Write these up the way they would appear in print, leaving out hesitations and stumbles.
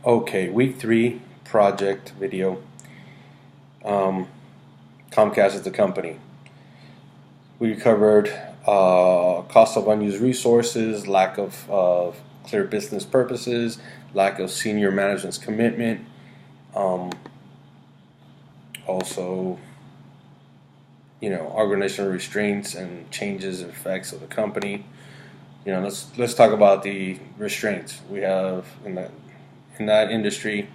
Okay, week 3 project video. Um, Comcast is the company. We covered cost of unused resources, lack of clear business purposes, lack of senior management's commitment. Um, Also, organizational restraints and changes and effects of the company. Let's talk about the restraints we have in that industry.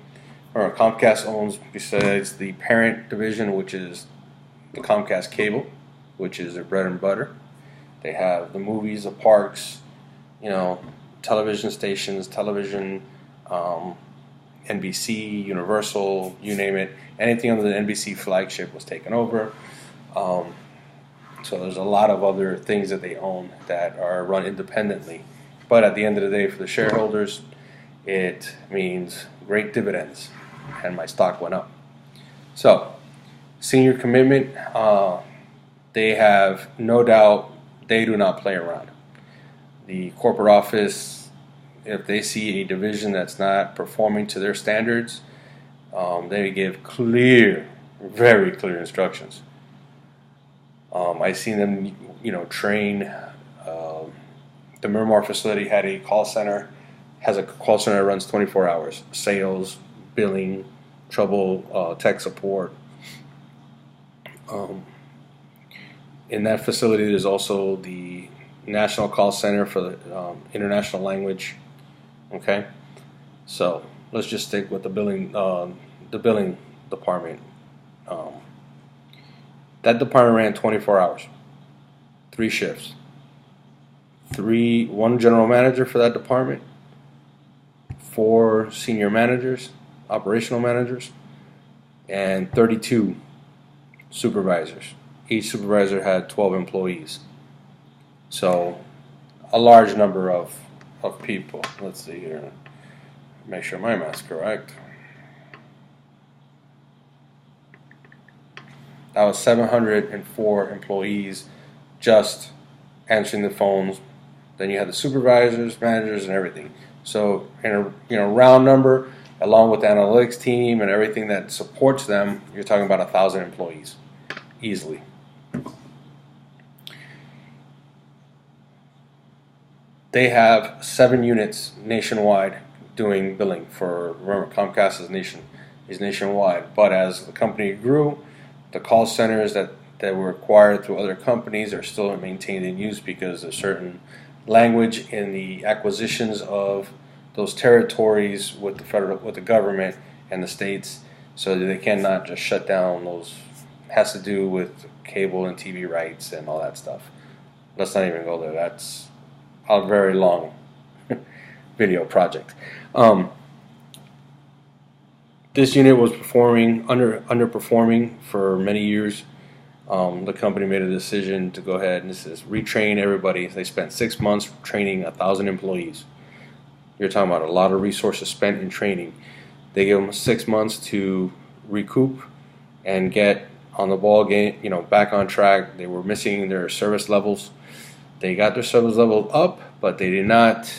Or Comcast owns, besides the parent division, which is the Comcast cable, which is their bread and butter. They have the movies, the parks, television stations, television, um, NBC, Universal, you name it. Anything under the NBC flagship was taken over. Um, so there's a lot of other things that they own that are run independently. But at the end of the day, for the shareholders, it means great dividends, and my stock went up. So, senior commitment, they have no doubt they do not play around. The corporate office, if they see a division that's not performing to their standards, they give clear, very clear instructions. I've seen them, train. The Miramar facility had a call center, has a call center that runs 24 hours. Sales, billing, trouble, tech support. In that facility, there's also the national call center for the international language. Okay, so let's just stick with the billing department. Um, that department ran 24 hours, 3 shifts, one general manager for that department, 4 senior managers, operational managers, and 32 supervisors. Each supervisor had 12 employees. So a large number of people. Let's see here. Make sure my math's correct. That was 704 employees just answering the phones. Then you had the supervisors, managers, and everything. So in a round number, along with the analytics team and everything that supports them, you're talking about 1,000 employees, easily. They have 7 units nationwide doing billing for. Remember, Comcast is nationwide. But as the company grew, the call centers that were acquired through other companies are still maintained in use because of certain language in the acquisitions of those territories with the government and the states, so that they cannot just shut down those. Has to do with cable and TV rights and all that stuff. Let's not even go there. That's a very long video project. This unit was underperforming for many years. The company made a decision to go ahead and retrain everybody. They spent 6 months training 1,000 employees. You're talking about a lot of resources spent in training. They gave them 6 months to recoup and get on the ball game, back on track. They were missing their service levels. They got their service level up, but they did not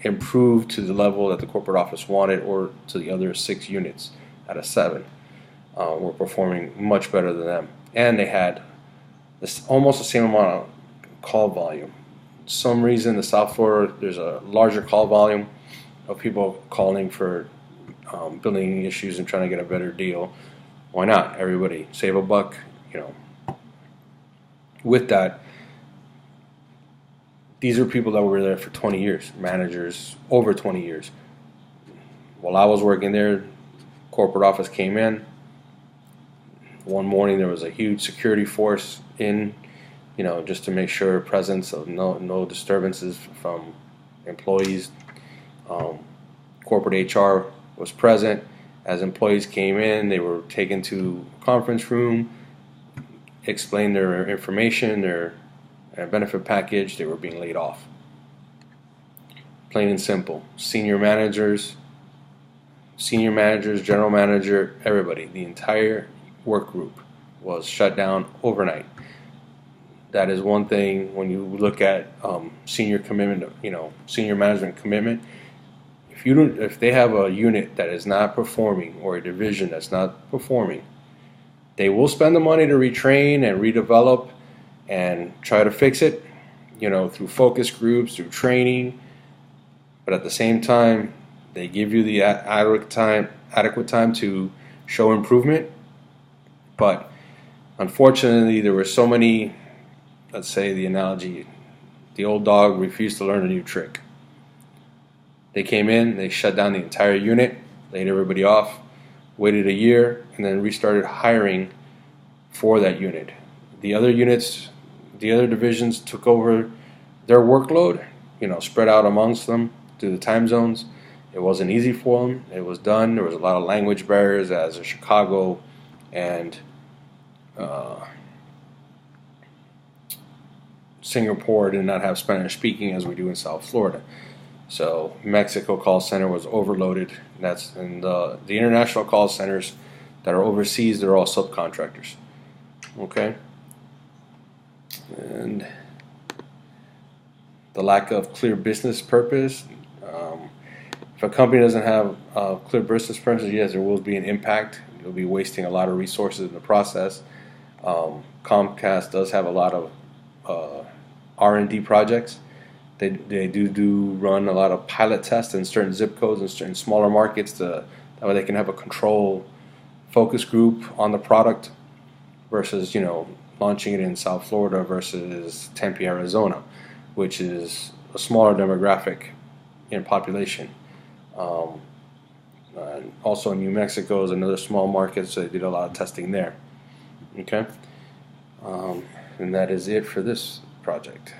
improve to the level that the corporate office wanted, or to the other 6 units out of 7 were performing much better than them. And they had almost the same amount of call volume. For some reason, the South Florida, there's a larger call volume of people calling for billing issues and trying to get a better deal. Why not? Everybody save a buck, With that, these are people that were there for 20 years, managers over 20 years. While I was working there, corporate office came in. One morning there was a huge security force in, just to make sure presence of no disturbances from employees. Corporate HR was present. As employees came in, they were taken to a conference room, explained their information, their benefit package. They were being laid off. Plain and simple. Senior managers, general manager, everybody, the entire work group was shut down overnight. That is one thing when you look at senior commitment, senior management commitment. if they have a unit that is not performing or a division that's not performing, they will spend the money to retrain and redevelop and try to fix it, through focus groups, through training. But at the same time, they give you the adequate time to show improvement. But unfortunately, there were so many, let's say the analogy, the old dog refused to learn a new trick. They came in, they shut down the entire unit, laid everybody off, waited a year, and then restarted hiring for that unit. The other units, the other divisions took over their workload, spread out amongst them through the time zones. It wasn't easy for them. It was done. There was a lot of language barriers, as in Chicago and Singapore did not have Spanish speaking as we do in South Florida. So Mexico call center was overloaded. And the international call centers that are overseas, they're all subcontractors. Okay, and the lack of clear business purpose. If a company doesn't have clear business purpose, yes, there will be an impact. You'll be wasting a lot of resources in the process. Comcast does have a lot of R&D projects. They do run a lot of pilot tests in certain zip codes and certain smaller markets that way they can have a control focus group on the product versus launching it in South Florida versus Tempe, Arizona, which is a smaller demographic in population. And also New Mexico is another small market, so they did a lot of testing there. Okay, and that is it for this project.